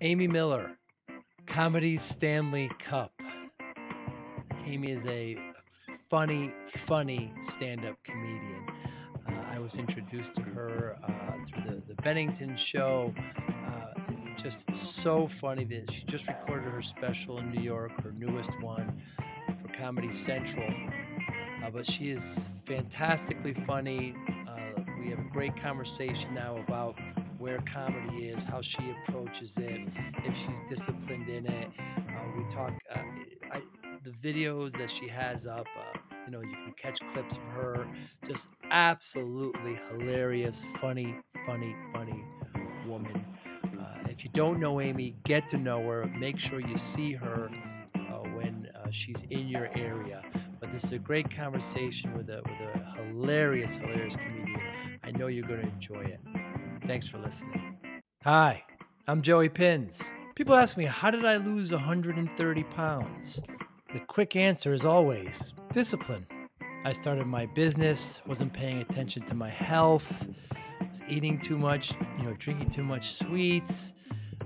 Amy Miller, Comedy Stanley Cup. Amy is a funny stand-up comedian. I was introduced to her through the Bennington show. Just so funny that she just recorded her special in New York, her newest one for Comedy Central. But she is fantastically funny. We have a great conversation now about where comedy is, how she approaches it, if she's disciplined in it. We talk the videos that she has up. You can catch clips of her. Just absolutely hilarious, funny woman. If you don't know Amy, get to know her. Make sure you see her when she's in your area. But this is a great conversation with a hilarious comedian. I know you're going to enjoy it. Thanks for listening. Hi, I'm Joey Pinz. People ask me, how did I lose 130 pounds? The quick answer is always discipline. I started my business, wasn't paying attention to my health, was eating too much, drinking too much sweets.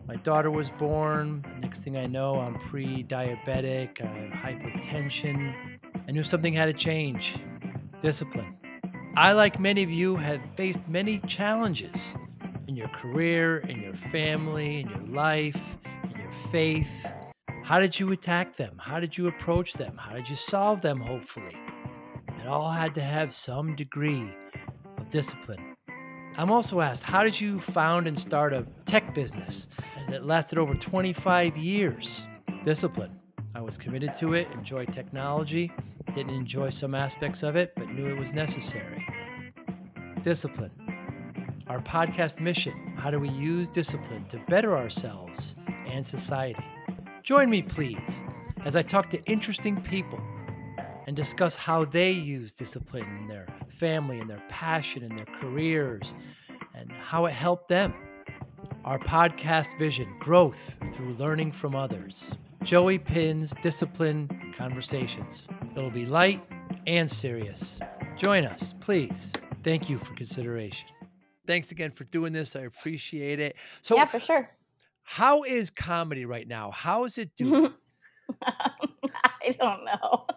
My daughter was born. Next thing I know, I'm pre-diabetic. I have hypertension. I knew something had to change. Discipline. I, like many of you, have faced many challenges in your career, in your family, in your life, in your faith. How did you attack them? How did you approach them? How did you solve them, hopefully? It all had to have some degree of discipline. I'm also asked, how did you found and start a tech business that lasted over 25 years? Discipline. I was committed to it, enjoyed technology, didn't enjoy some aspects of it, but knew it was necessary. Discipline. Our podcast mission, how do we use discipline to better ourselves and society? Join me, please, as I talk to interesting people and discuss how they use discipline in their family and their passion and their careers and how it helped them. Our podcast vision, growth through learning from others. Joey Pinz Discipline Conversations. It'll be light and serious. Join us, please. Thank you for consideration. Thanks again for doing this. I appreciate it. So, yeah, for sure. How is comedy right now? How is it doing? I don't know.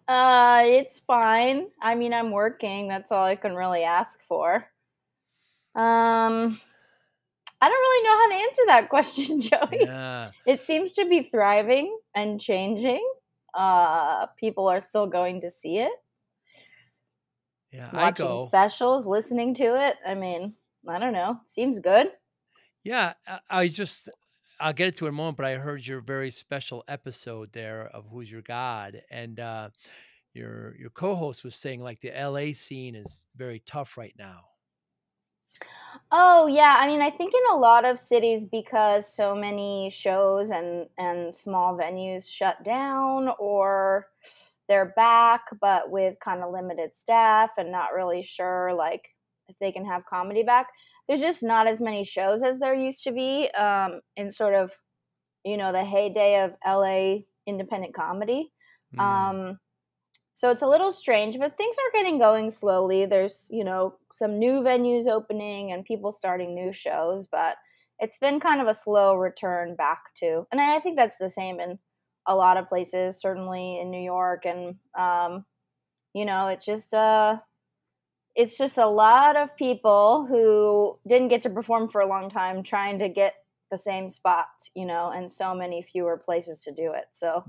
It's fine. I mean, I'm working. That's all I can really ask for. I don't really know how to answer that question, Joey. Yeah. It seems to be thriving and changing. People are still going to see it. Yeah, Watching specials, listening to it. I mean, I don't know. Seems good. Yeah, I'll get to it in a moment, but I heard your very special episode there of Who's Your God, and your co-host was saying like the LA scene is very tough right now. Oh, yeah. I mean, I think in a lot of cities, because so many shows and small venues shut down or they're back, but with kind of limited staff and not really sure, like, if they can have comedy back. There's just not as many shows as there used to be in sort of, the heyday of LA independent comedy. So it's a little strange, but things are getting going slowly. There's, some new venues opening and people starting new shows, but it's been kind of a slow return back to. And I think that's the same in a lot of places, certainly in New York. And, it's just a lot of people who didn't get to perform for a long time trying to get the same spot, and so many fewer places to do it. So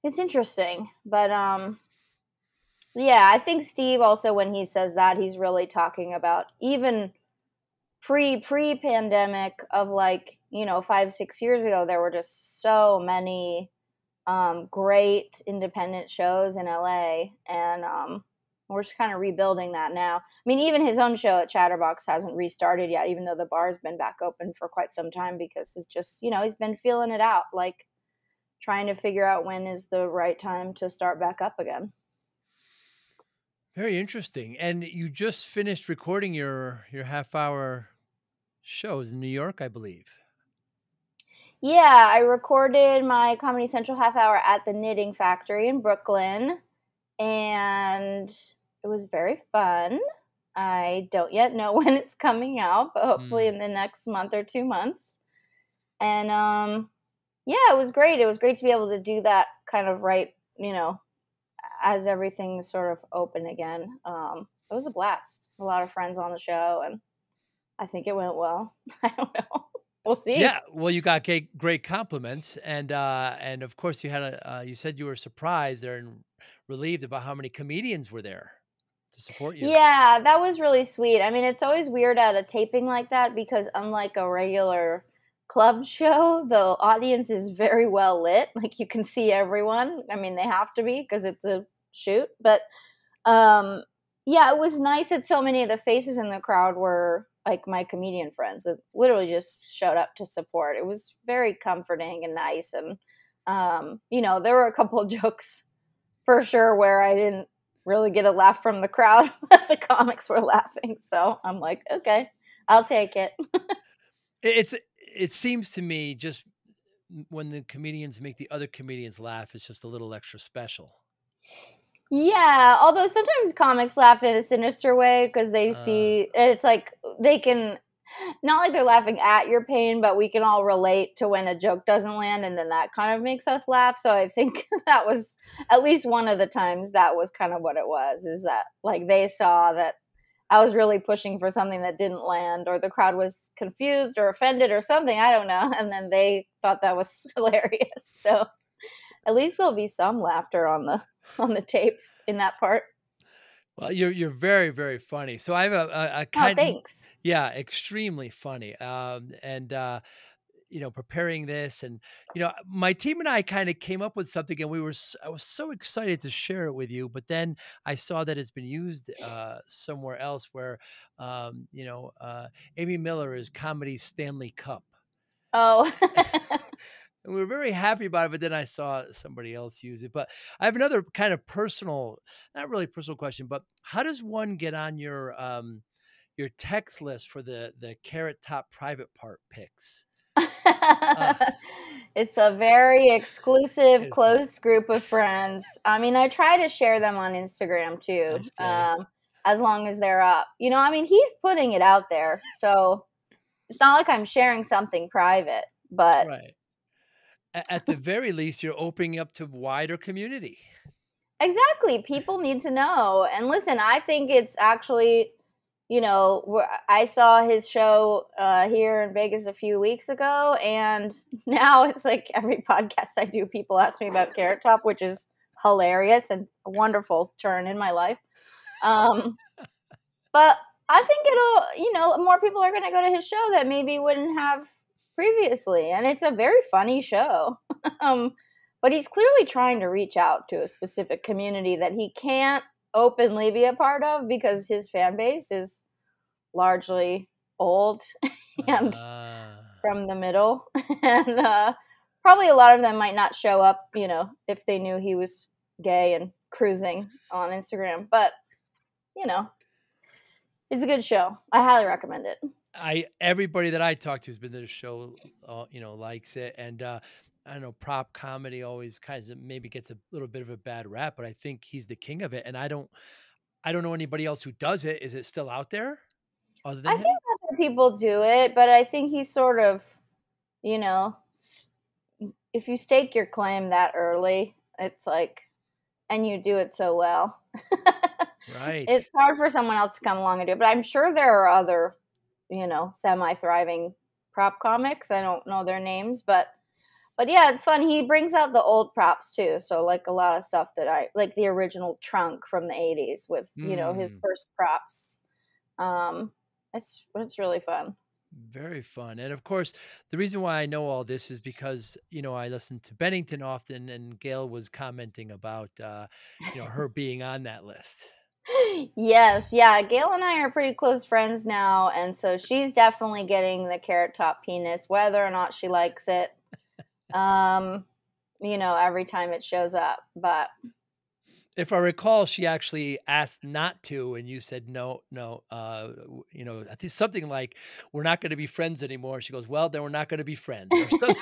it's interesting, but yeah, I think Steve also, when he says that, he's really talking about even pre-pandemic of 5-6 years ago, there were just so many great independent shows in LA, and we're just kind of rebuilding that now. I mean, even his own show at Chatterbox hasn't restarted yet, even though the bar's been back open for quite some time, because it's just, he's been feeling it out, like trying to figure out when is the right time to start back up again. Very interesting. And you just finished recording your half-hour shows in New York, I believe. Yeah, I recorded my Comedy Central half hour at the Knitting Factory in Brooklyn, and it was very fun. I don't yet know when it's coming out, but hopefully in the next month or 2 months. And yeah, it was great. It was great to be able to do that kind of right, as everything's sort of open again. It was a blast. A lot of friends on the show, and I think it went well. I don't know. We'll Yeah, see. well, you got great compliments, and of course, you said you were surprised there and relieved about how many comedians were there to support you. Yeah, that was really sweet. I mean, it's always weird at a taping like that because unlike a regular club show, the audience is very well lit. Like you can see everyone. I mean, they have to be because it's a shoot. But um yeah, it was nice that so many of the faces in the crowd were like my comedian friends that literally just showed up to support. It was very comforting and nice, and there were a couple of jokes for sure where I didn't really get a laugh from the crowd, but the comics were laughing. So I'm like, okay, I'll take it. It seems to me just when the comedians make the other comedians laugh, it's just a little extra special. Yeah, although sometimes comics laugh in a sinister way because they Uh, see it's like they can not like they're laughing at your pain, but we can all relate to when a joke doesn't land, and then that kind of makes us laugh. So I think that was at least one of the times that was kind of what it was, is that like they saw that I was really pushing for something that didn't land, or the crowd was confused or offended or something, I don't know, and then they thought that was hilarious. So at least there'll be some laughter on the tape in that part. well, you're very, very funny. So I have a Oh, kind thanks. yeah, extremely funny. Preparing this and, my team and I kind of came up with something and I was so excited to share it with you, but then I saw that it's been used somewhere else where, Amy Miller is Comedy Stanley Cup. Oh. And we were very happy about it, but then I saw somebody else use it. But I have another kind of personal, not really personal question, but how does one get on your text list for the Carrot Top private part picks? Uh, It's a very exclusive, is it? close group of friends. I mean, I try to share them on Instagram I too, say. as long as they're up. I mean, he's putting it out there, so it's not like I'm sharing something private, but Right. At the very least, you're opening up to wider community. exactly, people need to know. And listen, I think it's actually, I saw his show here in Vegas a few weeks ago, and now it's like every podcast I do, people ask me about Carrot Top, which is hilarious and a wonderful turn in my life. Um, but I think more people are going to go to his show that maybe wouldn't have previously. And it's a very funny show. um, but he's clearly trying to reach out to a specific community that he can't openly be a part of because his fan base is largely old and Ah. from the middle. And probably a lot of them might not show up, if they knew he was gay and cruising on Instagram. But, you know, it's a good show. I highly recommend it. I everybody that I talk to who's been to the show, likes it, and I don't know, prop comedy always kind of maybe gets a little bit of a bad rap, but I think he's the king of it, and I don't know anybody else who does it. Is it still out there other I than think him? other people do it, but I think he's sort of, you know, if you stake your claim that early, it's like, and you do it so well, Right. it's hard for someone else to come along and do it. But I'm sure there are other, semi thriving prop comics. I don't know their names, but yeah, it's fun. He brings out the old props too. So like a lot of stuff that I like the original trunk from the 80s with, his Mm, first props. Um, it's really fun. very fun, and of course, the reason why I know all this is because I listen to Bennington often, and Gail was commenting about her being on that list. Yes, yeah. Gail and I are pretty close friends now, and so she's definitely getting the carrot top penis, whether or not she likes it. Um, every time it shows up. But If I recall, she actually asked not to, and you said, "No, no." I think something like, "We're not going to be friends anymore." She goes, "Well, then we're not going to be friends," or something.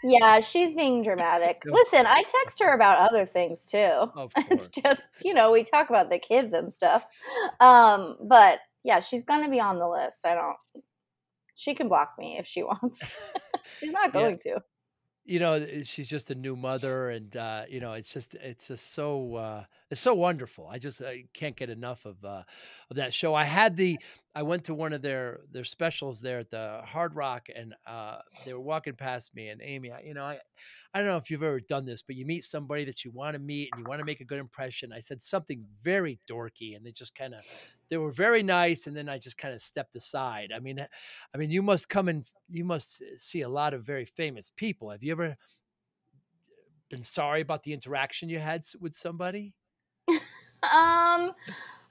yeah, she's being dramatic. Of Listen, I course, text her about other things too. of It's course. just, we talk about the kids and stuff. But yeah, she's gonna be on the list. She can block me if she wants. She's not Yeah. going to. She's just a new mother, and it's just it's so wonderful. I can't get enough of that show. I went to one of their specials there at the Hard Rock, and they were walking past me, and Amy, I don't know if you've ever done this, but you meet somebody that you want to meet and you want to make a good impression. I said something very dorky, and they were very nice, and then I just kind of stepped aside. I mean, you must see a lot of very famous people. Have you ever been sorry about the interaction you had with somebody? Um,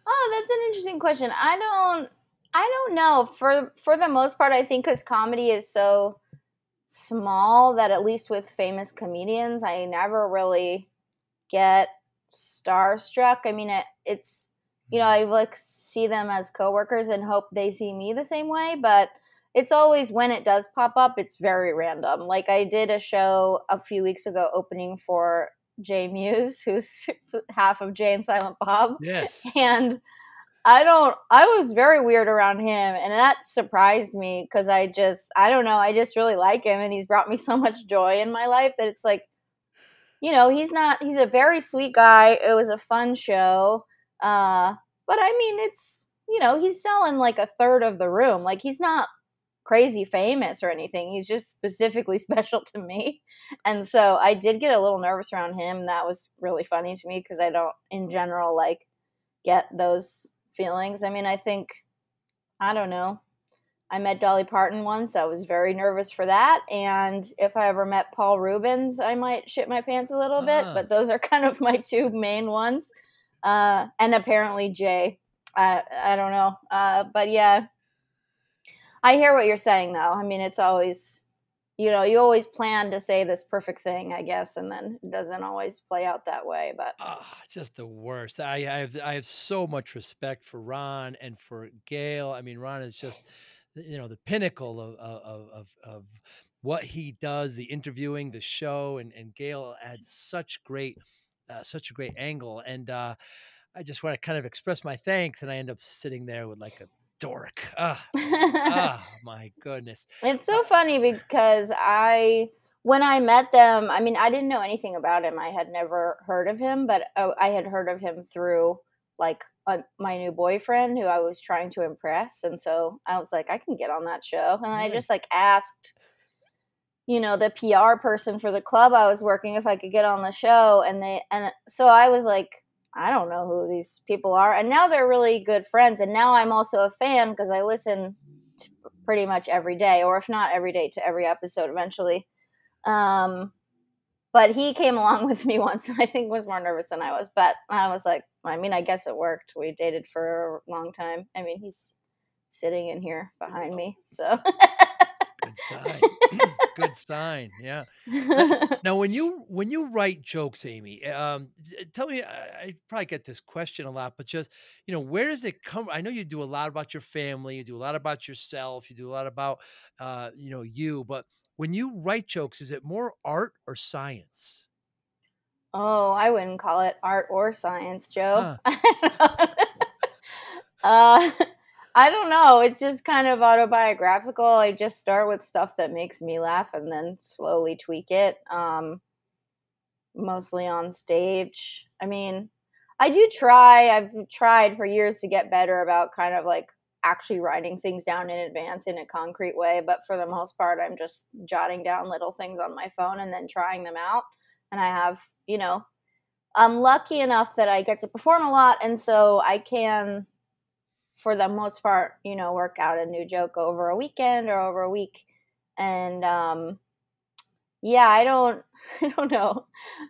oh, that's an interesting question. I don't know. For the most part, I think because comedy is so small that at least with famous comedians, I never really get starstruck. I mean, it's Mm. I like see them as coworkers and hope they see me the same way, but it's always when it does pop up, it's very random. Like I did a show a few weeks ago opening for Jay Muse, who's half of Jay and Silent Bob, Yes. and I was very weird around him, and that surprised me because I don't know, I just really like him and he's brought me so much joy in my life that it's like, he's a very sweet guy. It was a fun show. Uh, but I mean, he's selling like a third of the room. Like he's not crazy famous or anything. He's just specifically special to me. And so I did get a little nervous around him. That was really funny to me because I don't in general like get those feelings. I mean, I don't know. I met Dolly Parton once. I was very nervous for that. And if I ever met Paul Rubens, I might shit my pants a little bit. Ah. But those are kind of my two main ones. And apparently Jay. I don't know. But yeah, I hear what you're saying, though. I mean, it's always, you always plan to say this perfect thing, I guess, and then it doesn't always play out that way. But Just the worst. I have so much respect for Ron and for Gail. I mean, Ron is just the pinnacle of what he does, the interviewing, the show, and Gail adds such a great angle. And I just want to kind of express my thanks, and I end up sitting there with like a dork. My goodness. it's Uh, so funny because when I met them, I mean, I didn't know anything about him. I had never heard of him, but I had heard of him through like my new boyfriend who I was trying to impress. And so I was like, I can get on that show. And I just nice. like asked, the PR person for the club I was working if I could get on the show. And so I was like, I don't know who these people are. And now they're really good friends. And now I'm also a fan because I listen pretty much every day, or if not every day, to every episode eventually. Um, but he came along with me once, and I think was more nervous than I was. But I was like, I mean, I guess it worked. We dated for a long time. I mean, he's sitting in here behind Oh, me, so. good sign. Good sign. Yeah. Uh, Now, when you write jokes, Amy, tell me. I probably get this question a lot, but just where does it come? I know you do a lot about your family, you do a lot about yourself, you do a lot about you. But when you write jokes, is it more art or science? Oh, I wouldn't call it art or science, Joe. Huh. uh, I don't know. It's just kind of autobiographical. I just start with stuff that makes me laugh and then slowly tweak it. Mostly on stage. I mean, I do try. I've tried for years to get better about kind of like actually writing things down in advance in a concrete way, but for the most part, I'm just jotting down little things on my phone and then trying them out. And I have, I'm lucky enough that I get to perform a lot, and so I can, for the most part, work out a new joke over a weekend or over a week. And yeah, I don't I don't know.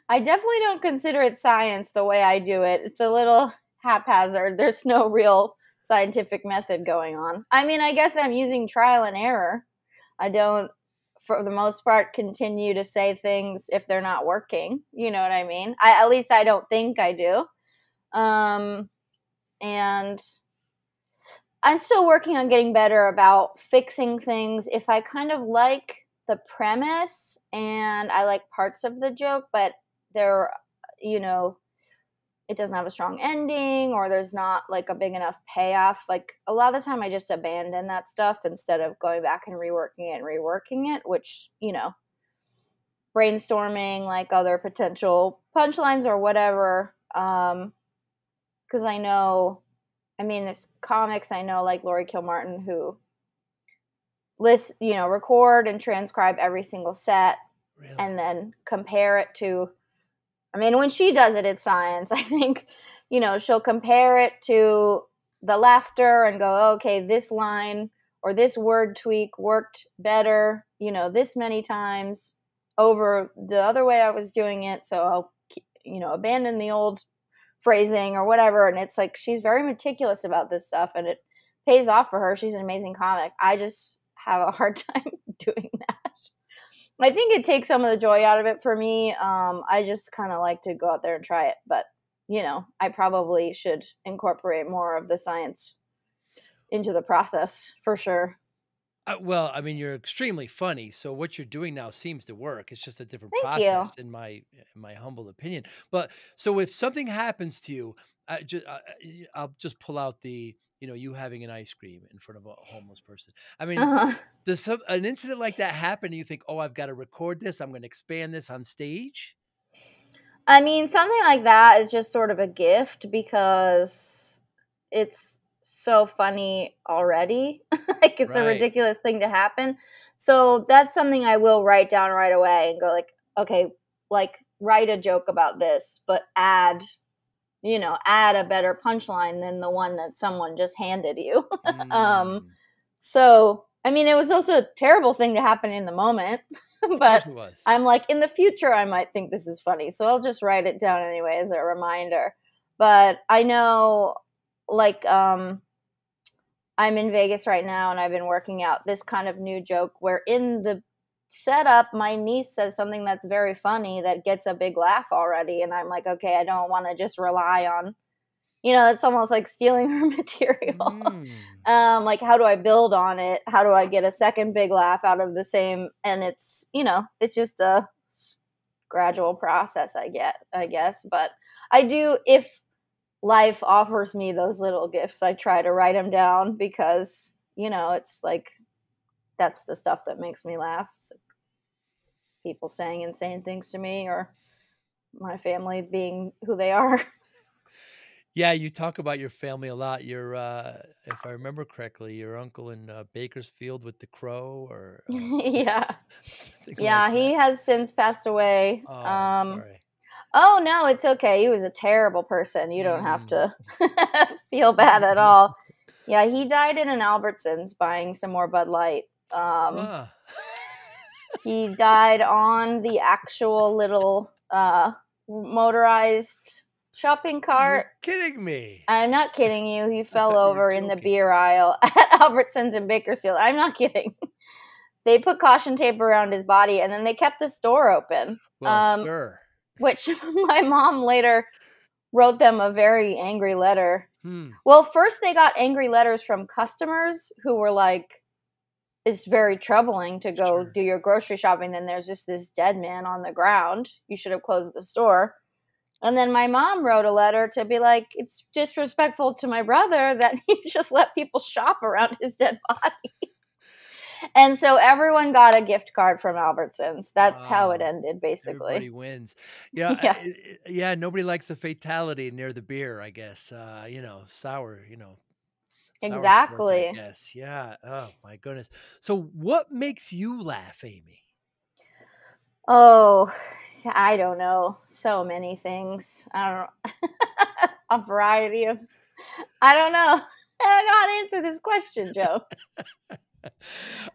I definitely don't consider it science the way I do it. It's a little haphazard. There's no real scientific method going on. I mean, I guess I'm using trial and error. I don't, for the most part, continue to say things if they're not working. You know what I mean? At least I don't think I do. Um, and I'm still working on getting better about fixing things. If I kind of like the premise and I like parts of the joke, but they're, you know, it doesn't have a strong ending, or there's not like a big enough payoff. Like a lot of the time I just abandon that stuff instead of going back and reworking it, which, brainstorming like other potential punchlines or whatever. Because I know, there's comics I know like Laurie Kilmartin who record and transcribe every single set Really? and then compare it to, when she does it, it's science. I think, she'll compare it to the laughter and go, okay, this line or this word tweak worked better, this many times over the other way I was doing it. So I'll, abandon the old phrasing or whatever. And it's like, she's very meticulous about this stuff and it pays off for her. She's an amazing comic. I just have a hard time doing that. I think it takes some of the joy out of it for me. I just kind of like to go out there and try it. But, I probably should incorporate more of the science into the process for sure. Well, you're extremely funny, so what you're doing now seems to work. It's just a different Thank you. process, in my humble opinion. But so if something happens to you, I'll just pull out you having an ice cream in front of a homeless person. Uh-huh. Does an incident like that happen? And you think, oh, I've got to record this. I'm going to expand this on stage. Something like that is just sort of a gift because it's so funny already. Like it's a Right. ridiculous thing to happen. So that's something I will write down right away and go like, okay, like write a joke about this, but add a better punchline than the one that someone just handed you. Mm, So, it was also a terrible thing to happen in the moment, of but course it was. I'm like, in the future, I might think this is funny. So I'll just write it down anyway as a reminder. But I know, like, I'm in Vegas right now and I've been working out this kind of new joke where in the setup, my niece says something that's very funny that gets a big laugh already. And I'm like, okay, I don't want to just rely on, it's almost like stealing her material. Mm. Like, how do I build on it? How do I get a second big laugh out of the same? And it's, it's just a gradual process, I guess. But I do, if life offers me those little gifts, I try to write them down because, it's like, that's the stuff that makes me laugh. So people saying insane things to me or my family being who they are. Yeah, you talk about your family a lot. If I remember correctly, your uncle in Bakersfield with the crow, or Yeah. something like Yeah, that. he has since passed away. Oh, sorry. Oh no, it's okay. He was a terrible person. You don't have Mm. to feel bad at all. Yeah, he died in an Albertsons buying some more Bud Light. Huh. He died on the actual little motorized shopping You're cart. kidding me. I'm not kidding you. He I fell thought you were over in the joking. beer aisle at Albertsons in Bakersfield. I'm not kidding. They put caution tape around his body and then they kept the store open. Well, sure. Which my mom later wrote them a very angry letter. Hmm. Well, first they got angry letters from customers who were like, it's very troubling to go Sure. do your grocery shopping. Then there's just this dead man on the ground. You should have closed the store. And then my mom wrote a letter to be like, it's disrespectful to my brother that you just let people shop around his dead body. And so everyone got a gift card from Albertsons. That's how it Wow. ended, basically. Everybody wins. Yeah, Yeah, yeah. Nobody likes a fatality near the beer, I guess. Sour sports, I exactly. guess. Yeah. Oh my goodness. So, what makes you laugh, Amy? Oh, I don't know. So many things. I don't know. A variety of, I don't know. I don't know how to answer this question, Joe.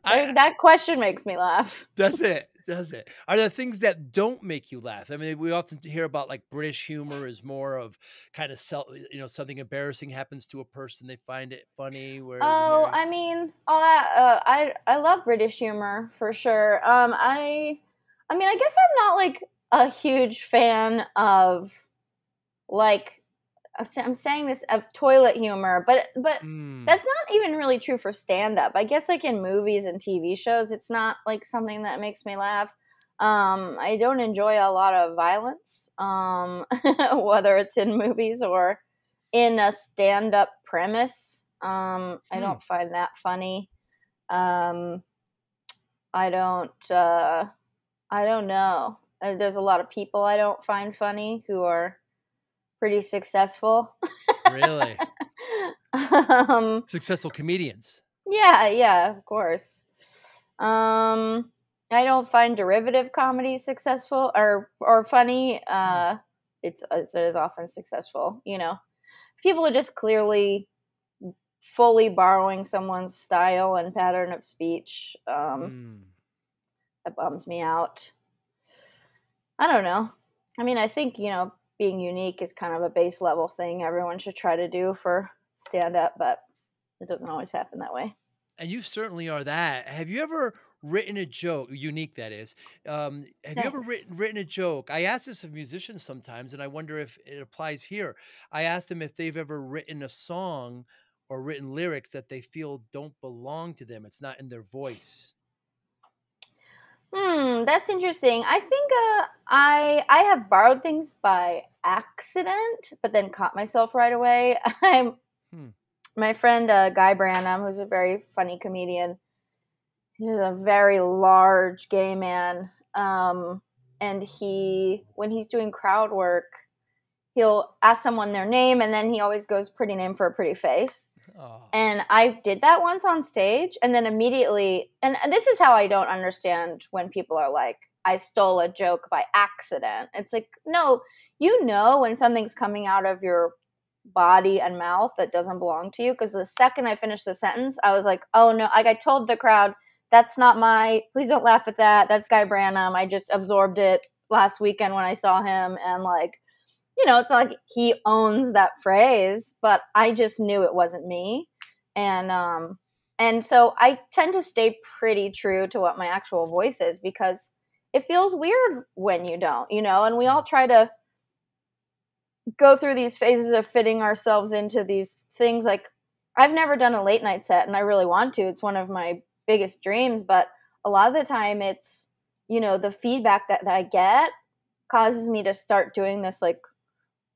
I That question makes me laugh. Does it? Does it? Are there things that don't make you laugh? We often hear about like British humor is more of kind of something embarrassing happens to a person, they find it funny, whereas Oh, American. all that. I love British humor for sure. I guess I'm not like a huge fan of like I'm saying this of toilet humor, but Mm, that's not even really true for stand up. I guess like in movies and TV shows, it's not like something that makes me laugh. I don't enjoy a lot of violence, whether it's in movies or in a stand-up premise. I Hmm. don't find that funny. Um, I don't. I don't know. There's a lot of people I don't find funny who are pretty successful. Really? um, Successful comedians. yeah, yeah, of course. Um, I don't find derivative comedy successful or funny. Hmm. It is often successful. You know, people are just clearly fully borrowing someone's style and pattern of speech. Hmm. That bums me out. I don't know. I mean, I think, being unique is kind of a base level thing everyone should try to do for stand up, but it doesn't always happen that way. And you certainly are that. Have you ever written a joke, unique that is? Have you ever Thanks. written a joke? I ask this of musicians sometimes, and I wonder if it applies here. I ask them if they've ever written a song or written lyrics that they feel don't belong to them. It's not in their voice. That's interesting. I think I have borrowed things by accident, but then caught myself right away. I'm Hmm. My friend Guy Branum, who's a very funny comedian. He's a very large gay man, and when he's doing crowd work, he'll ask someone their name, and then he always goes pretty name for a pretty face. Oh. And I did that once on stage, and then immediately, and this is how I don't understand when people are like, I stole a joke by accident. It's like, no, when something's coming out of your body and mouth that doesn't belong to you. Because the second I finished the sentence, I was like, oh no, like I told the crowd, that's not please don't laugh at that. That's Guy Branum. I just absorbed it last weekend when I saw him, and like, it's not like he owns that phrase, but I just knew it wasn't me. And so I tend to stay pretty true to what my actual voice is, because it feels weird when you don't, and we all try to go through these phases of fitting ourselves into these things. Like, I've never done a late night set, and I really want to. It's one of my biggest dreams, but a lot of the time it's, the feedback that I get causes me to start doing this like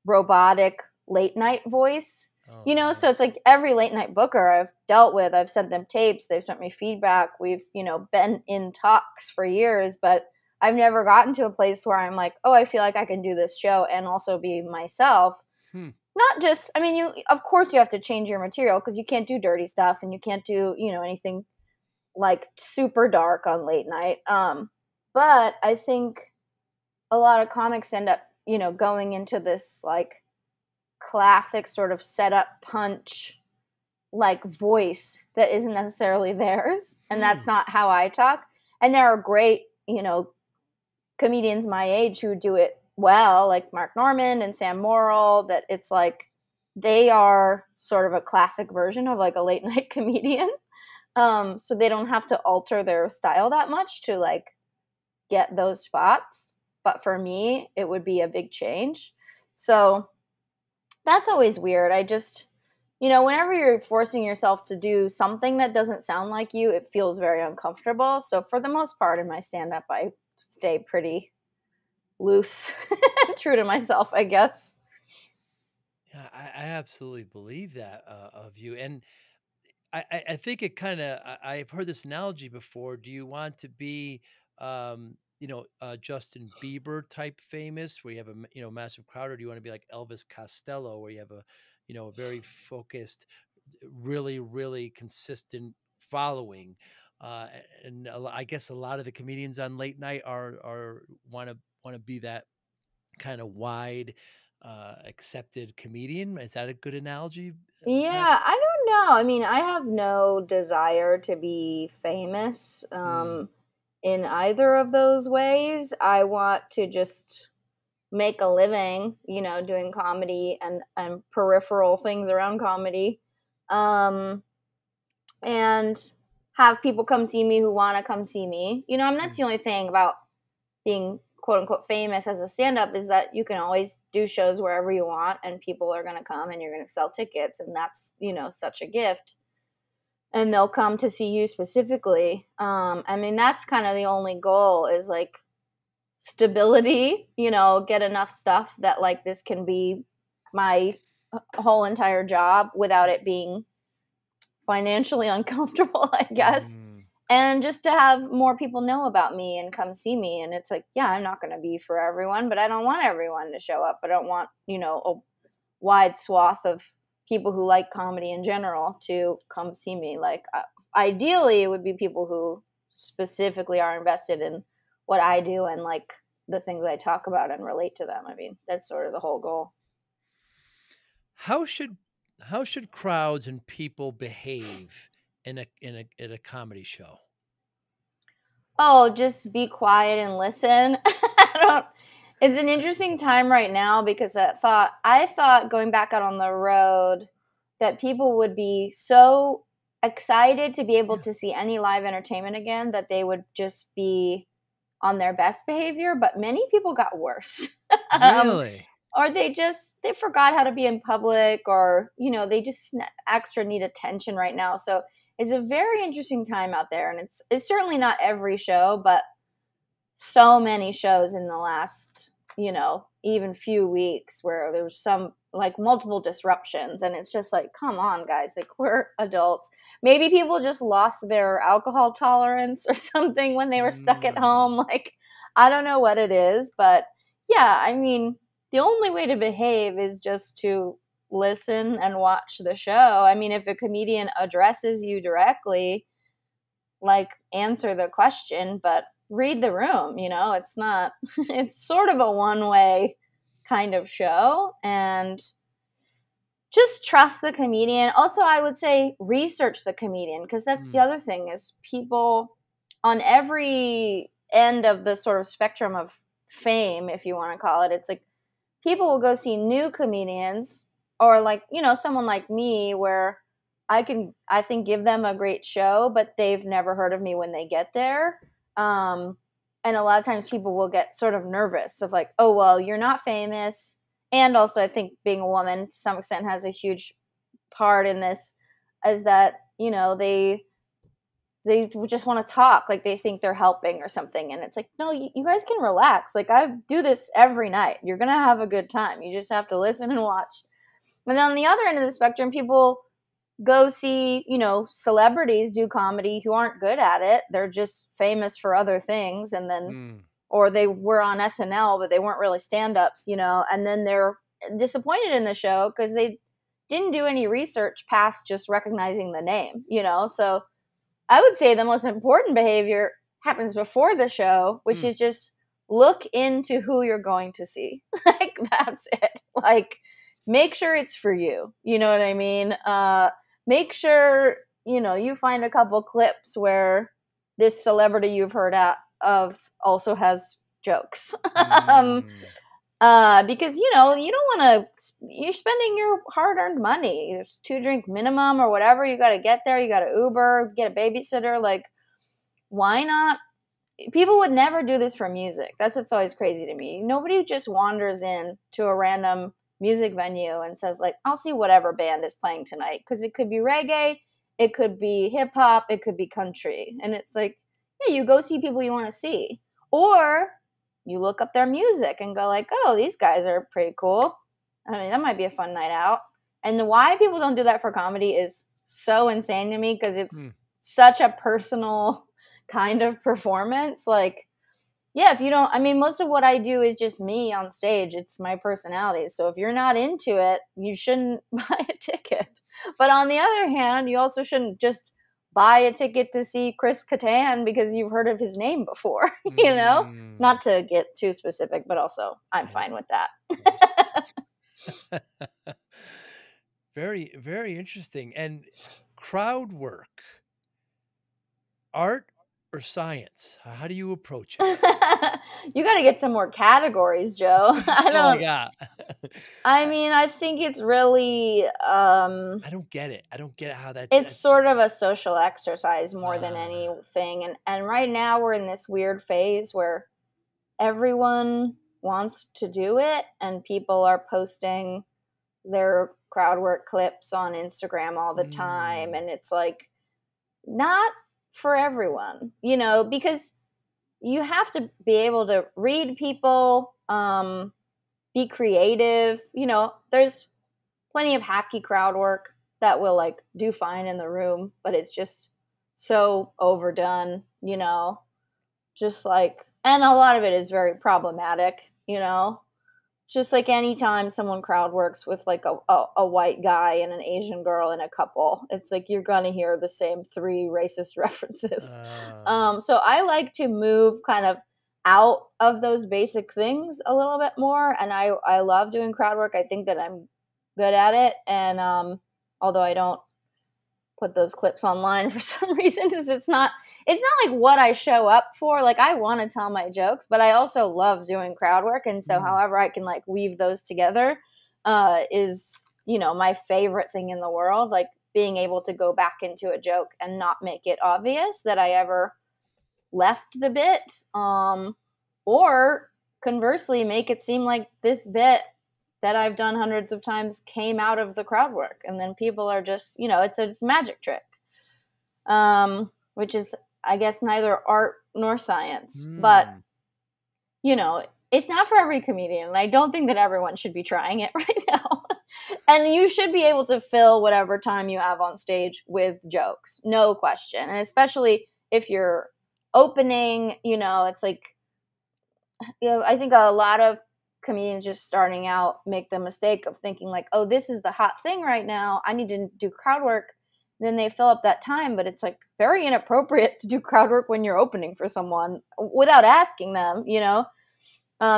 robotic late night voice. Oh no. So it's like every late night booker I've dealt with, I've sent them tapes, they've sent me feedback, we've, been in talks for years, but I've never gotten to a place where I'm like, oh, I feel like I can do this show and also be myself. Hmm. Not just, I mean, of course you have to change your material, because you can't do dirty stuff, and you can't do, anything like super dark on late night. But I think a lot of comics end up, going into this like classic sort of setup punch like voice that isn't necessarily theirs, and Hmm. that's not how I talk. And there are great, comedians my age who do it well, like Mark Norman and Sam Morrill, that it's like they are sort of a classic version of like a late night comedian. So they don't have to alter their style that much to like get those spots. But for me, it would be a big change. So that's always weird. I just, whenever you're forcing yourself to do something that doesn't sound like you, it feels very uncomfortable. So for the most part in my stand up, I stay pretty loose, true to myself, I guess. Yeah, I absolutely believe that of you, and I think it kind of. I've heard this analogy before. Do you want to be, Justin Bieber type famous, where you have a massive crowd, or do you want to be like Elvis Costello, where you have a very focused, really really consistent following? And I guess a lot of the comedians on late night are want to be that kind of wide, accepted comedian. Is that a good analogy, Yeah, perhaps? I don't know. I mean, I have no desire to be famous Hmm. in either of those ways. I want to just make a living, doing comedy and peripheral things around comedy. Um, and have people come see me who want to come see me. And that's Hmm. the only thing about being quote unquote famous as a stand up, is that you can always do shows wherever you want, and people are going to come, and you're going to sell tickets, and that's, such a gift. And they'll come to see you specifically. I mean, that's kind of the only goal, is like stability, get enough stuff that like this can be my whole entire job without it being financially uncomfortable, I guess. Mm. And just to have more people know about me and come see me. And it's like, yeah, I'm not going to be for everyone, but I don't want everyone to show up. I don't want, a wide swath of people who like comedy in general to come see me. Like, ideally, it would be people who specifically are invested in what I do and like the things I talk about and relate to them. I mean, that's sort of the whole goal. How should crowds and people behave in a comedy show? Oh, just be quiet and listen. I don't. It's an interesting time right now because I thought going back out on the road that people would be so excited to be able Yeah. to see any live entertainment again that they would just be on their best behavior, but many people got worse. Really? Or they forgot how to be in public, or they just extra need attention right now. So it's a very interesting time out there, and it's certainly not every show, but so many shows in the last even few weeks where there's some like multiple disruptions, and it's just like, come on guys, like we're adults. Maybe people just lost their alcohol tolerance or something when they were stuck at home. Like, I don't know what it is, but yeah, I mean, the only way to behave is just to listen and watch the show. I mean, if a comedian addresses you directly, like, answer the question, but read the room. It's not it's sort of a one-way kind of show, and just trust the comedian. Also, I would say research the comedian, because that's the other thing, is people on every end of the sort of spectrum of fame, if you want to call it. It's like people will go see new comedians, or like, someone like me, where I think give them a great show, but they've never heard of me when they get there. And a lot of times people will get sort of nervous of like, oh, well, you're not famous. And also, I think being a woman to some extent has a huge part in this, is that, they just want to talk, like they think they're helping or something. And it's like, no, you guys can relax. Like, I do this every night. You're going to have a good time. You just have to listen and watch. And then on the other end of the spectrum, people go see, celebrities do comedy who aren't good at it. They're just famous for other things. And then, or they were on SNL, but they weren't really stand-ups, and then they're disappointed in the show because they didn't do any research past just recognizing the name, So I would say the most important behavior happens before the show, which is just look into who you're going to see. Like, that's it. Like, make sure it's for you. You know what I mean? Make sure, you find a couple clips where this celebrity you've heard of also has jokes. Because, you don't want to, you're spending your hard-earned money. It's 2-drink minimum or whatever. You got to get there. You got to Uber, get a babysitter. Like, why not? People would never do this for music. That's what's always crazy to me. Nobody just wanders in to a random music venue and says, like, I'll see whatever band is playing tonight. Because it could be reggae, it could be hip-hop, it could be country. And it's like, yeah, you go see people you want to see. Or you look up their music and go like, oh, these guys are pretty cool. I mean, that might be a fun night out. And why people don't do that for comedy is so insane to me, because it's such a personal kind of performance. Like, yeah, if you don't, I mean, most of what I do is just me on stage. It's my personality. So if you're not into it, you shouldn't buy a ticket. But on the other hand, you also shouldn't just buy a ticket to see Chris Kattan because you've heard of his name before, Not to get too specific, but also I'm fine with that. Very, very interesting. And crowd work, art or science? How do you approach it? You got to get some more categories, Joe. Oh my God. I mean, I think it's really I don't get it. I don't get how it's sort of a social exercise more than anything. And right now we're in this weird phase where everyone wants to do it, and people are posting their crowd work clips on Instagram all the time. And it's like, not for everyone, because you have to be able to read people, be creative. There's plenty of hacky crowd work that will like do fine in the room, but it's just so overdone, just like, and a lot of it is very problematic, just like anytime someone crowd works with like a white guy and an Asian girl in a couple, it's like you're gonna hear the same three racist references. So I like to move kind of out of those basic things a little bit more, and I love doing crowd work. I think that I'm good at it, and although I don't put those clips online for some reason, because it's not like what I show up for. Like, I want to tell my jokes, but I also love doing crowd work, and so however I can like weave those together is my favorite thing in the world. Like, being able to go back into a joke and not make it obvious that I ever left the bit, or conversely make it seem like this bit that I've done hundreds of times came out of the crowd work, and then people are just, it's a magic trick, which is, I guess, neither art nor science, but it's not for every comedian, and I don't think that everyone should be trying it right now. And you should be able to fill whatever time you have on stage with jokes, no question, and especially if you're opening, it's like, I think a lot of comedians just starting out make the mistake of thinking like, oh, this is the hot thing right now, I need to do crowd work. Then they fill up that time, but it's like very inappropriate to do crowd work when you're opening for someone without asking them,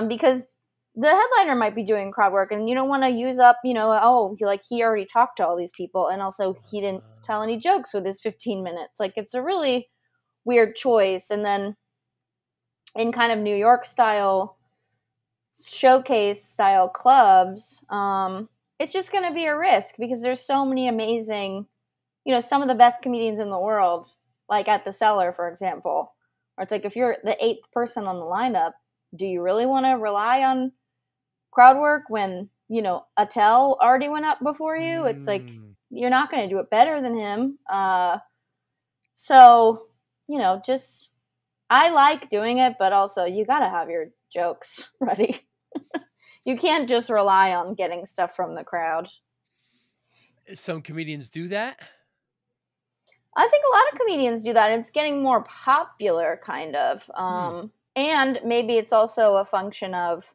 because the headliner might be doing crowd work, and you don't want to use up, oh, like he already talked to all these people, and also he didn't tell any jokes with his 15 minutes. Like, it's a really weird choice. And then in kind of New York style showcase style clubs, it's just going to be a risk because there's so many amazing, some of the best comedians in the world, like at the Cellar, for example, or it's like, if you're the 8th person on the lineup, do you really want to rely on crowd work when, Attell already went up before you? It's like, you're not going to do it better than him. So, just, I like doing it, but also you got to have your jokes ready. You can't just rely on getting stuff from the crowd. Some comedians do that. I think a lot of comedians do that. It's getting more popular, kind of. And maybe it's also a function of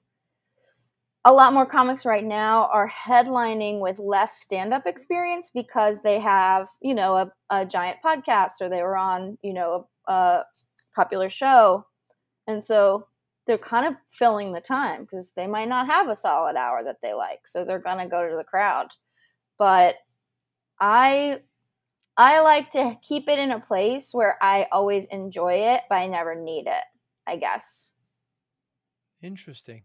a lot more comics right now are headlining with less stand-up experience because they have, a giant podcast, or they were on, a popular show. And so they're kind of filling the time because they might not have a solid hour that they like. So they're going to go to the crowd. But I like to keep it in a place where I always enjoy it, but I never need it, I guess. Interesting.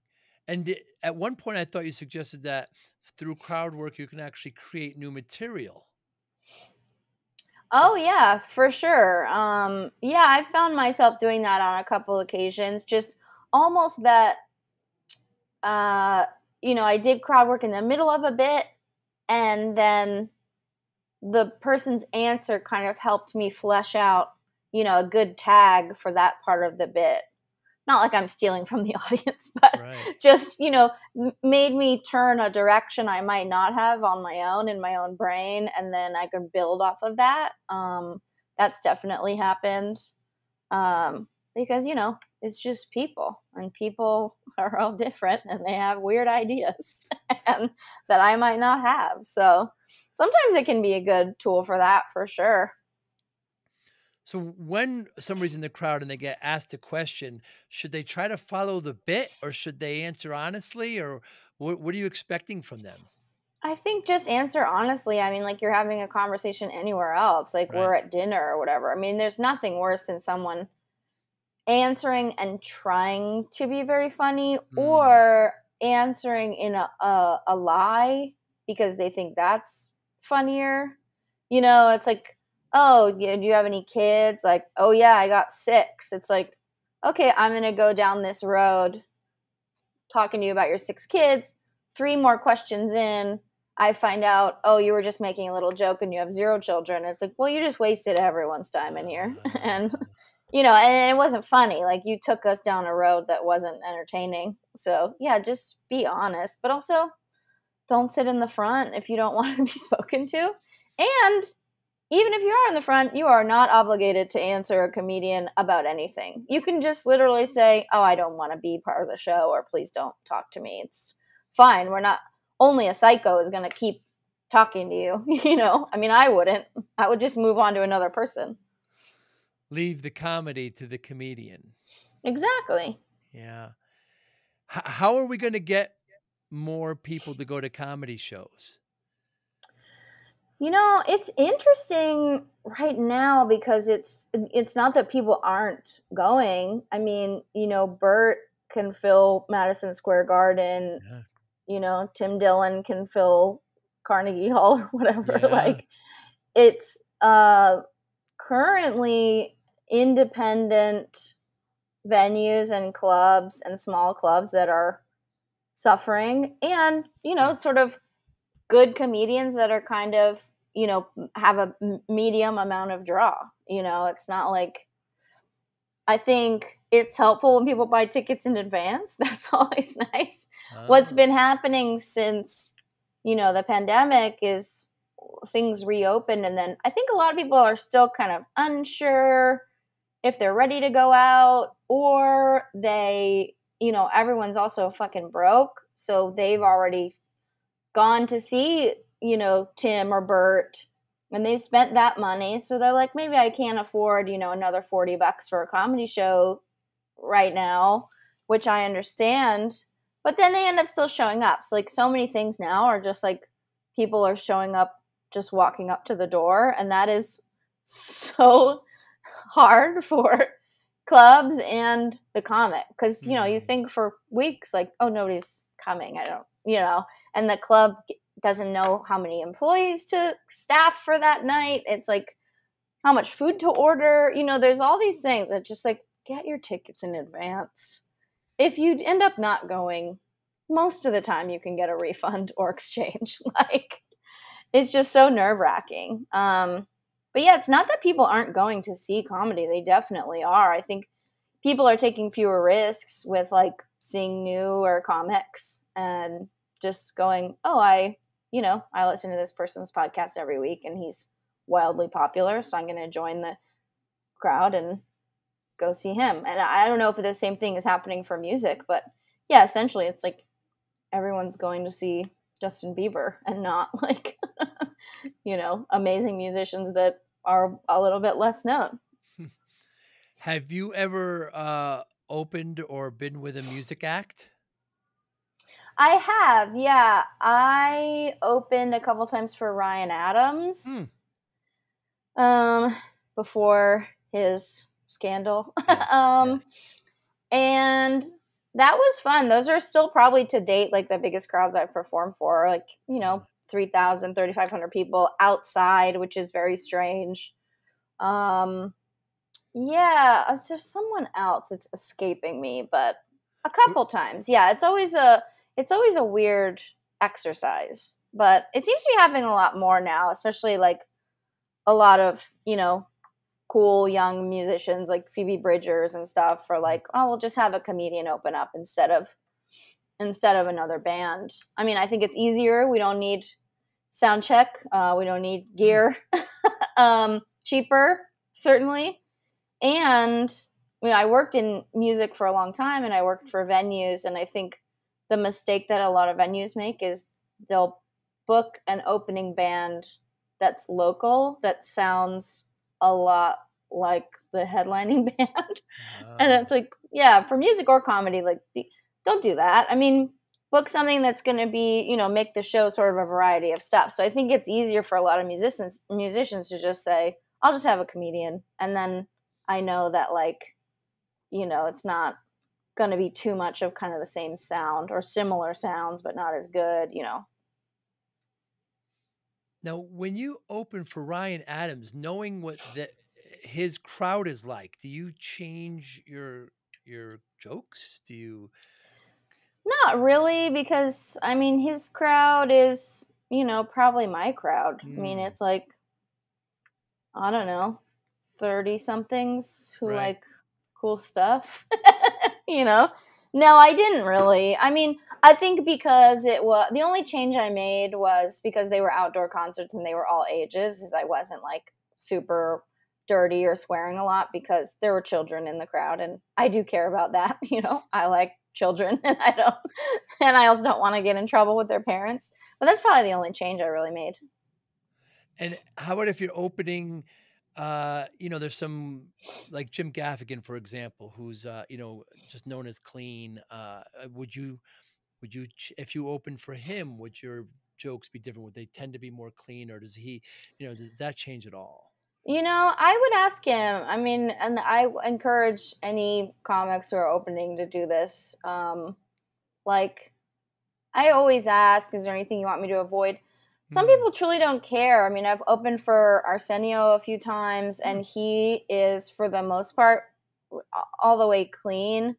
And at one point, I thought you suggested that through crowd work, you can actually create new material. Oh, yeah, for sure. Yeah, I found myself doing that on a couple occasions. Just almost that, I did crowd work in the middle of a bit, and then the person's answer kind of helped me flesh out, a good tag for that part of the bit. Not like I'm stealing from the audience, but just, made me turn a direction I might not have on my own in my own brain. And then I could build off of that. That's definitely happened. Because, it's just people, and people are all different, and they have weird ideas and that I might not have. So sometimes it can be a good tool for that, for sure. So when somebody's in the crowd and they get asked a question, should they try to follow the bit, or should they answer honestly, or what are you expecting from them? I think just answer honestly. I mean, like you're having a conversation anywhere else, like we're at dinner or whatever. I mean, there's nothing worse than someone answering and trying to be very funny, or answering in a lie because they think that's funnier. It's like, oh, do you have any kids? Like, oh yeah, I got 6. It's like, okay, I'm going to go down this road talking to you about your 6 kids. 3 more questions in, I find out, oh, you were just making a little joke and you have 0 children. It's like, well, you just wasted everyone's time in here. And And it wasn't funny. Like, you took us down a road that wasn't entertaining. So, yeah, just be honest. But also, don't sit in the front if you don't want to be spoken to. And even if you are in the front, you are not obligated to answer a comedian about anything. You can just literally say, "Oh, I don't want to be part of the show," or "Please don't talk to me." It's fine. We're not, only a psycho is going to keep talking to you, I mean, I wouldn't. I would just move on to another person. Leave the comedy to the comedian. Exactly. Yeah. How are we going to get more people to go to comedy shows? It's interesting right now because it's not that people aren't going. I mean, Bert can fill Madison Square Garden, Yeah. Tim Dillon can fill Carnegie Hall or whatever. Yeah. Like, it's currently independent venues and clubs and small clubs that are suffering, and sort of good comedians that are kind of have a medium amount of draw. It's not like, I think it's helpful when people buy tickets in advance. That's always nice. What's Oh. been happening since the pandemic is things reopened, and then I think a lot of people are still kind of unsure if they're ready to go out, or everyone's also fucking broke, so they've already gone to see, Tim or Bert, and they spent that money. So they're like, maybe I can't afford, another $40 for a comedy show right now, which I understand. But then they end up still showing up. So, like, so many things now are just like people are showing up, just walking up to the door. And that is so hard for clubs and the comic, because you think for weeks like, oh, nobody's coming, I don't, and the club doesn't know how many employees to staff for that night. It's like, how much food to order. There's all these things that just like, get your tickets in advance. If you end up not going, most of the time you can get a refund or exchange. Like, it's just so nerve-wracking. But yeah, it's not that people aren't going to see comedy. They definitely are. I think people are taking fewer risks with like seeing newer comics and just going, oh, I listen to this person's podcast every week and he's wildly popular, so I'm going to join the crowd and go see him. And I don't know if the same thing is happening for music, but yeah, essentially it's like everyone's going to see Justin Bieber and not like, amazing musicians that are a little bit less known. Have you ever opened or been with a music act? I have, yeah. I opened a couple times for Ryan Hmm. Adams, um, before his scandal. Yes, um, yes. and that was fun. Those are still probably to date like the biggest crowds I've performed for, like, 3,000, 3,500 people outside, which is very strange. Um, yeah, there's someone else that's escaping me, but a couple times. Yeah, it's always a weird exercise, but it seems to be happening a lot more now, especially like a lot of, cool young musicians like Phoebe Bridgers and stuff are like, oh, we'll just have a comedian open up instead of another band. I mean, I think it's easier. We don't need sound check. We don't need gear. Cheaper, certainly. And I worked in music for a long time, and I worked for venues, and I think the mistake that a lot of venues make is they'll book an opening band that's local that sounds a lot like the headlining band. And Oh. that's like, yeah, for music or comedy, like, don't do that. I mean, book something that's going to be, make the show sort of a variety of stuff. So I think it's easier for a lot of musicians to just say, I'll just have a comedian, and then I know that, like, it's not going to be too much of kind of the same sound or similar sounds, but not as good. Now, when you open for Ryan Adams, knowing what his crowd is like, do you change your jokes? Do you? Not really, because I mean, his crowd is, probably my crowd. I mean, Hmm. it's like, I don't know, 30-somethings who Right. like cool stuff. You know? No, I didn't really. I mean, I think because it was the only change I made was because they were outdoor concerts and they were all ages, is I wasn't like super dirty or swearing a lot because there were children in the crowd and I do care about that, you know. I like children and I also don't want to get in trouble with their parents. But that's probably the only change I really made. And how about if you're opening, there's some like Jim Gaffigan, for example, who's just known as clean. If you open for him, would your jokes be different? Would they tend to be more clean, or does that change at all? You know, I would ask him. I mean, and I encourage any comics who are opening to do this. Like, I always ask, is there anything you want me to avoid? Some Hmm. people truly don't care. I mean, I've opened for Arsenio a few times, Hmm. and he is, for the most part, all the way clean.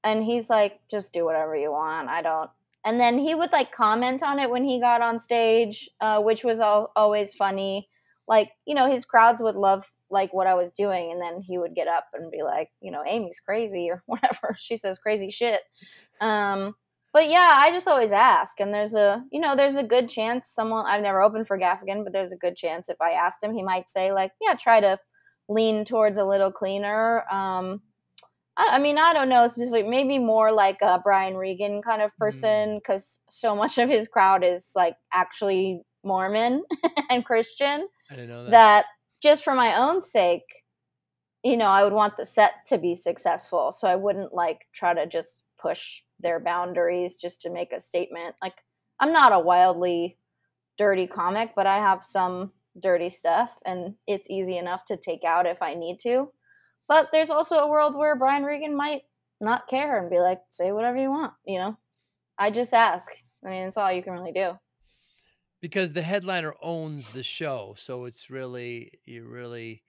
And he's like, just do whatever you want. I don't. And then he would like comment on it when he got on stage, which was always funny. Like, you know, his crowds would love like what I was doing, and then he would get up and be like, you know, Amy's crazy or whatever. She says crazy shit. Um, but yeah, I just always ask, and there's a good chance someone I've never opened for Gaffigan, but there's a good chance if I asked him, he might say like, yeah, try to lean towards a little cleaner. I mean, I don't know specifically. Maybe more like a Brian Regan kind of Hmm. person, because so much of his crowd is like actually Mormon and Christian I didn't know that. that just for my own sake, you know, I would want the set to be successful. So I wouldn't like try to just push their boundaries just to make a statement. Like, I'm not a wildly dirty comic, but I have some dirty stuff and it's easy enough to take out if I need to. But there's also a world where Brian Regan might not care and be like, say whatever you want, you know? I just ask. I mean, it's all you can really do. Because the headliner owns the show, so you're really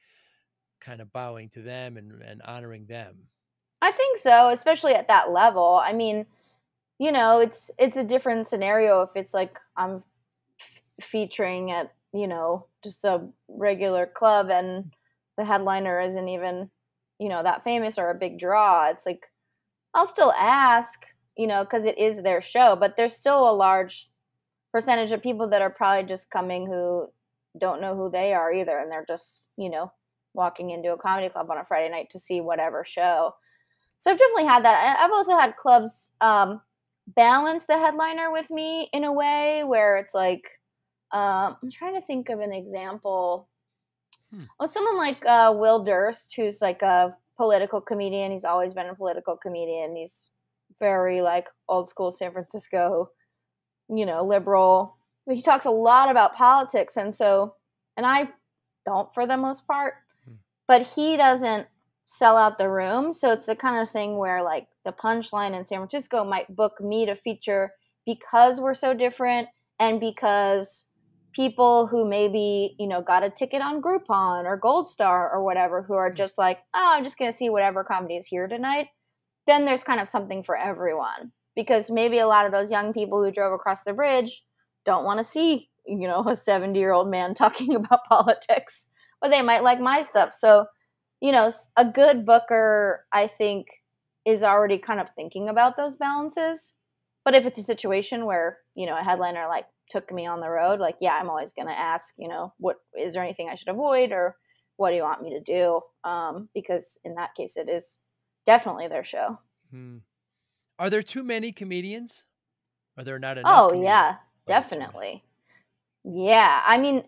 kind of bowing to them and honoring them. I think so, especially at that level. I mean, you know, it's a different scenario if it's like I'm featuring at, you know, just a regular club and the headliner isn't even, you know, that famous or a big draw. It's like I'll still ask, you know, because it is their show, but there's still a large percentage of people that are probably just coming who don't know who they are either, and they're just, you know, walking into a comedy club on a Friday night to see whatever show. So I've definitely had that. I've also had clubs balance the headliner with me in a way where it's like, I'm trying to think of an example. Hmm. Oh, someone like Will Durst, who's like a political comedian. He's always been a political comedian. He's very like old school San Francisco, you know, liberal. But he talks a lot about politics, and I don't for the most part. Hmm. But he doesn't sell out the room, so it's the kind of thing where like the Punchline in San Francisco might book me to feature because we're so different and because people who maybe, you know, got a ticket on Groupon or Gold Star or whatever, who are Hmm. just like, oh, I'm just going to see whatever comedy is here tonight, then there's kind of something for everyone. Because maybe a lot of those young people who drove across the bridge don't want to see, you know, a 70-year-old man talking about politics, but they might like my stuff. So, you know, a good booker, I think, is already kind of thinking about those balances. But if it's a situation where, you know, a headliner like took me on the road, like, yeah, I'm always going to ask, you know, what is there anything I should avoid, or what do you want me to do? Because in that case, it is definitely their show. Hmm. Are there too many comedians? Are there not enough Oh, comedians? yeah, Are there too many? definitely. Yeah, I mean,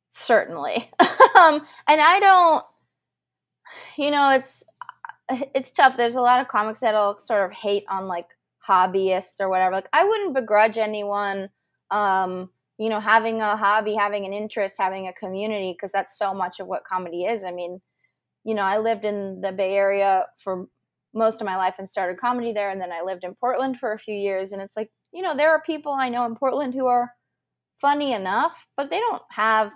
certainly. And I don't, you know, it's tough. There's a lot of comics that'll sort of hate on like hobbyists or whatever. Like, I wouldn't begrudge anyone, um, you know, having a hobby, having an interest, having a community, because that's so much of what comedy is. I mean, you know, I lived in the Bay Area for most of my life and started comedy there, and then I lived in Portland for a few years, and it's like, you know, there are people I know in Portland who are funny enough, but they don't have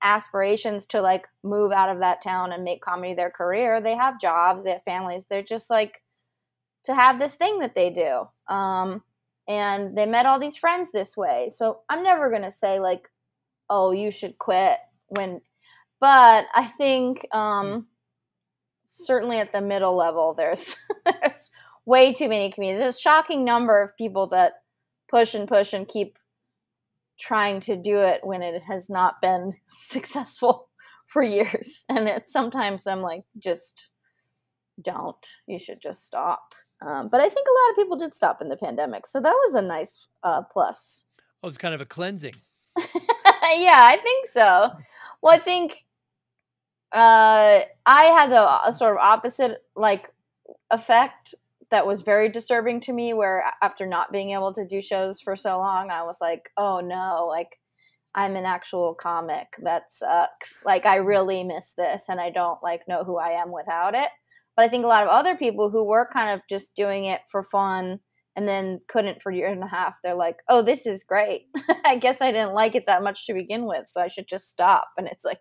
aspirations to like move out of that town and make comedy their career. They have jobs, they have families. They're just like to have this thing that they do. And they met all these friends this way. So I'm never going to say like, oh, you should quit when, but I think, Hmm. certainly at the middle level, there's there's way too many comedians. There's a shocking number of people that push and push and keep trying to do it when it has not been successful for years. And it's sometimes I'm like, just don't. You should just stop. But I think a lot of people did stop in the pandemic, so that was a nice plus. Oh, it's kind of a cleansing. Yeah, I think so. Well, I think I had a sort of opposite like effect that was very disturbing to me, where after not being able to do shows for so long, I was like, oh no, like I'm an actual comic. That sucks. Like I really miss this and I don't like know who I am without it. But I think a lot of other people who were kind of just doing it for fun and then couldn't for a year and a half, they're like, oh, this is great. I guess I didn't like it that much to begin with, so I should just stop. And it's like,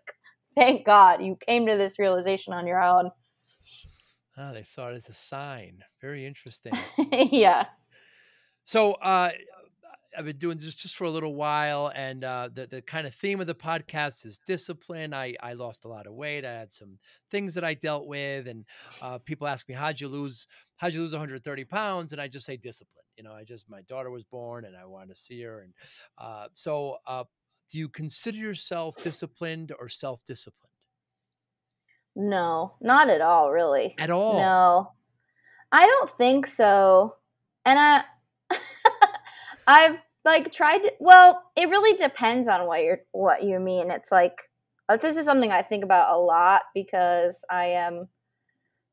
thank God you came to this realization on your own. Ah, they saw it as a sign. Very interesting. Yeah. So I've been doing this just for a little while, and the kind of theme of the podcast is discipline. I lost a lot of weight. I had some things that I dealt with, and people ask me, how'd you lose 130 pounds? And I just say discipline. You know, my daughter was born and I wanted to see her. And so do you consider yourself disciplined or self-disciplined? No, not at all, really. At all? No, I don't think so. And I've like tried to, well, it really depends on what you mean. It's like this is something I think about a lot because I am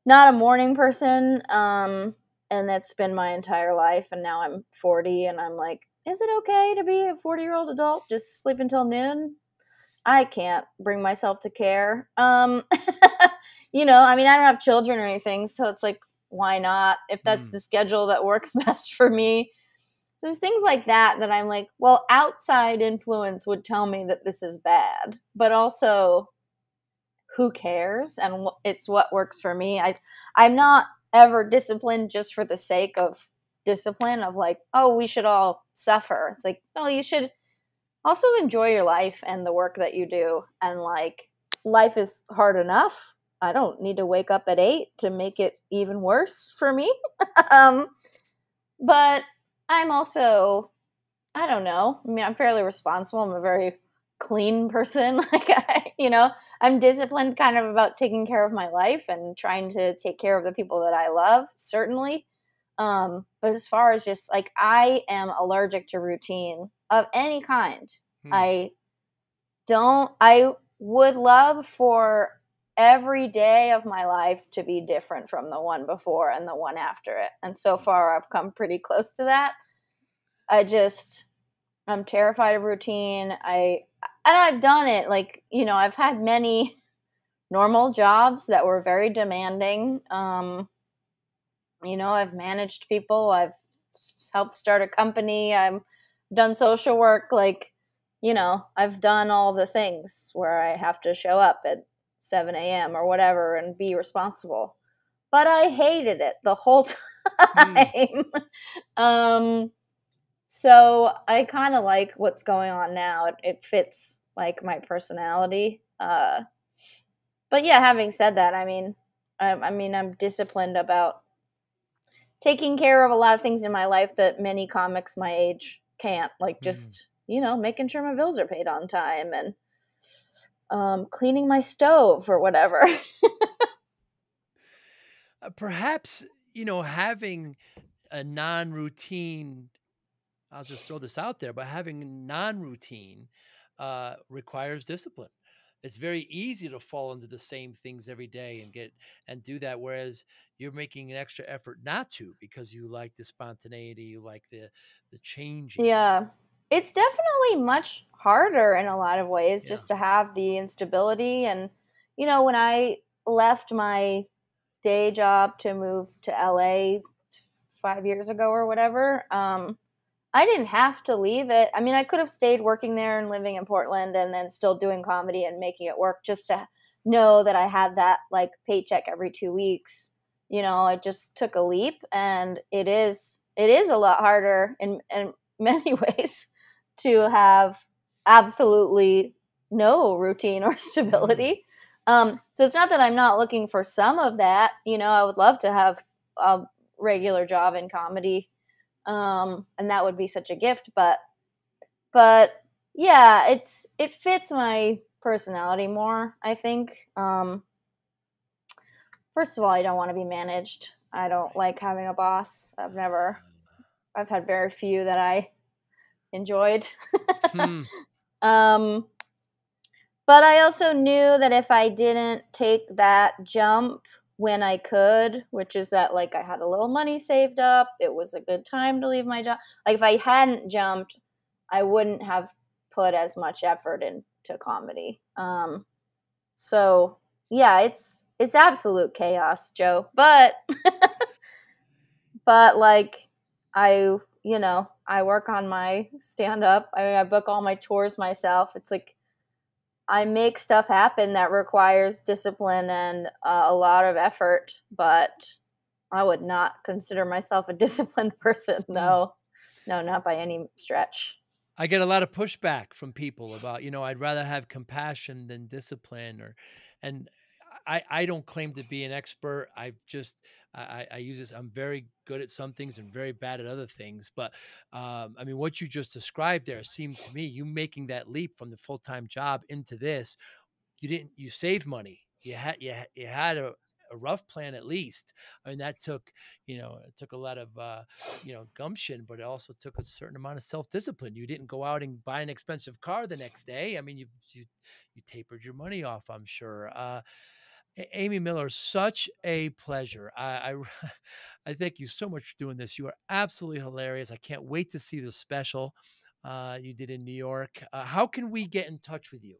not a morning person, and that's been my entire life. And now I'm 40, and I'm like, is it okay to be a 40-year-old adult just sleep until noon? I can't bring myself to care. You know, I mean, I don't have children or anything, so it's like, why not? If that's the schedule that works best for me. There's things like that I'm like, well, outside influence would tell me that this is bad, but also who cares? And it's what works for me. I'm not ever disciplined just for the sake of discipline, of like, oh, we should all suffer. It's like, no, you should also enjoy your life and the work that you do. And like, life is hard enough. I don't need to wake up at 8 to make it even worse for me. But I'm also, I don't know. I mean, I'm fairly responsible. I'm a very clean person. Like, I'm disciplined kind of about taking care of my life and trying to take care of the people that I love, certainly. But as far as just like, I am allergic to routine of any kind. I would love for every day of my life to be different from the one before and the one after it. And so far I've come pretty close to that. I'm terrified of routine. I've done it. Like, I've had many normal jobs that were very demanding. I've managed people. I've helped start a company. I've done social work. Like, I've done all the things where I have to show up at 7 a.m. or whatever and be responsible. But I hated it the whole time. So I kind of like what's going on now. It fits like my personality. But yeah, having said that, I'm disciplined about taking care of a lot of things in my life that many comics my age can't. Like just, making sure my bills are paid on time and cleaning my stove or whatever. Perhaps, having a non-routine, I'll just throw this out there, but having non-routine requires discipline. It's very easy to fall into the same things every day and do that, whereas you're making an extra effort not to, because you like the spontaneity, you like the changing. Yeah. It's definitely much harder in a lot of ways just to have the instability. And, when I left my day job to move to LA 5 years ago or whatever, I didn't have to leave it. I mean, I could have stayed working there and living in Portland and then still doing comedy and making it work just to know that I had that like paycheck every 2 weeks. I just took a leap, and it is a lot harder in many ways to have absolutely no routine or stability. So it's not that I'm not looking for some of that. I would love to have a regular job in comedy, and that would be such a gift. But yeah, it fits my personality more, I think. First of all, I don't want to be managed. I don't like having a boss. I've had very few that I enjoyed. Hmm. um, but I also knew that if I didn't take that jump when I could, which is that like I had a little money saved up, it was a good time to leave my job. Like if I hadn't jumped, I wouldn't have put as much effort into comedy. So yeah, it's absolute chaos, Joe. But like I work on my stand up. I book all my tours myself. It's like I make stuff happen that requires discipline and a lot of effort, but I would not consider myself a disciplined person. Hmm. No, no, not by any stretch. I get a lot of pushback from people about, I'd rather have compassion than discipline and I don't claim to be an expert. I use this. I'm very good at some things and very bad at other things. But I mean, what you just described there seemed to me, you making that leap from the full-time job into this, you saved money. You had a rough plan at least. I mean, that took, it took a lot of gumption, but it also took a certain amount of self-discipline. You didn't go out and buy an expensive car the next day. I mean, you tapered your money off, I'm sure. Amy Miller, such a pleasure. I thank you so much for doing this. You are absolutely hilarious. I can't wait to see the special you did in New York. How can we get in touch with you?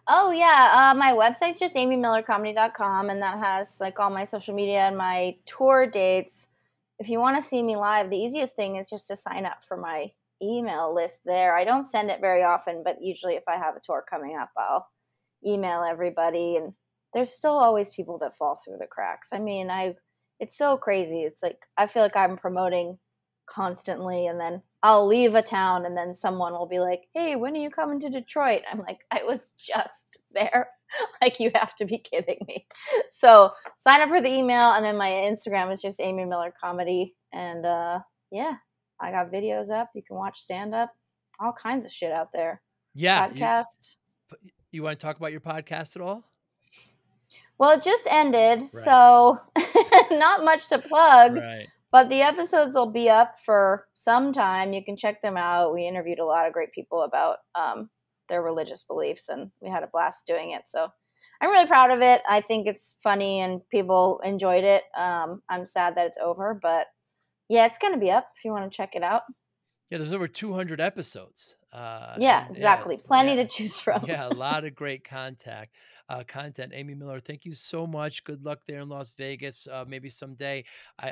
Oh yeah, my website's just amymillercomedy.com, and that has like all my social media and my tour dates. If you want to see me live, the easiest thing is just to sign up for my email list there. I don't send it very often, but usually if I have a tour coming up, I'll email everybody, and there's still always people that fall through the cracks. I mean, it's so crazy. It's like I feel like I'm promoting constantly, and then I'll leave a town and then someone will be like, "Hey, when are you coming to Detroit?" I'm like, "I was just there." Like, you have to be kidding me. So sign up for the email, and then my Instagram is just Amy Miller Comedy. And yeah, I got videos up. You can watch stand up, all kinds of shit out there. Yeah, Podcast. you want to talk about your podcast at all? Well, it just ended, Right. so not much to plug, Right. but the episodes will be up for some time. You can check them out. We interviewed a lot of great people about their religious beliefs, and we had a blast doing it. So I'm really proud of it. I think it's funny, and people enjoyed it. I'm sad that it's over, but yeah, it's going to be up if you want to check it out. Yeah, there's over 200 episodes. Yeah, And yeah, exactly. Plenty yeah, to choose from. yeah, a lot of great content. Amy Miller, thank you so much. Good luck there in Las Vegas. Maybe someday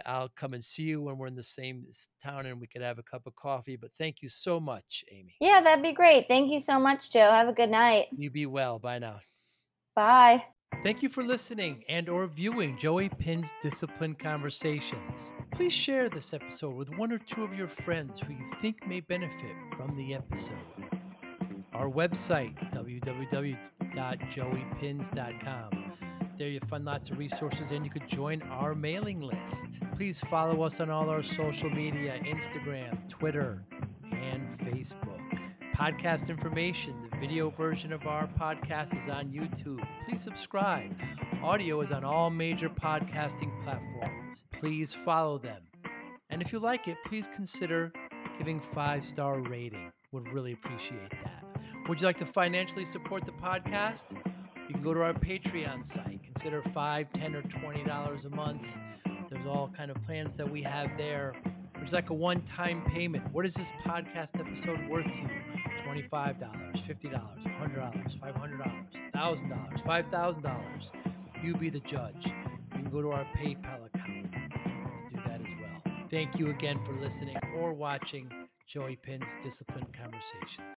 I'll come and see you when we're in the same town and we could have a cup of coffee. But thank you so much, Amy. Yeah, that'd be great. Thank you so much, Joe. Have a good night. You be well. Bye now. Bye. Thank you for listening and or viewing Joey Pinz Discipline Conversations. Please share this episode with one or two of your friends who you think may benefit from the episode. Our website, www.joeypins.com. There you'll find lots of resources and you could join our mailing list. Please follow us on all our social media, Instagram, Twitter, and Facebook. Podcast information, the video version of our podcast is on YouTube. Please subscribe. Audio is on all major podcasting platforms. Please follow them. And if you like it, please consider giving 5-star rating. Would really appreciate that. Would you like to financially support the podcast? You can go to our Patreon site. Consider $5, $10, or $20 a month. There's all kind of plans that we have there. There's like a one-time payment. What is this podcast episode worth to you? $25, $50, $100, $500, $1,000, $5,000. You be the judge. You can go to our PayPal account to do that as well. Thank you again for listening or watching Joey Pinz Discipline Conversations.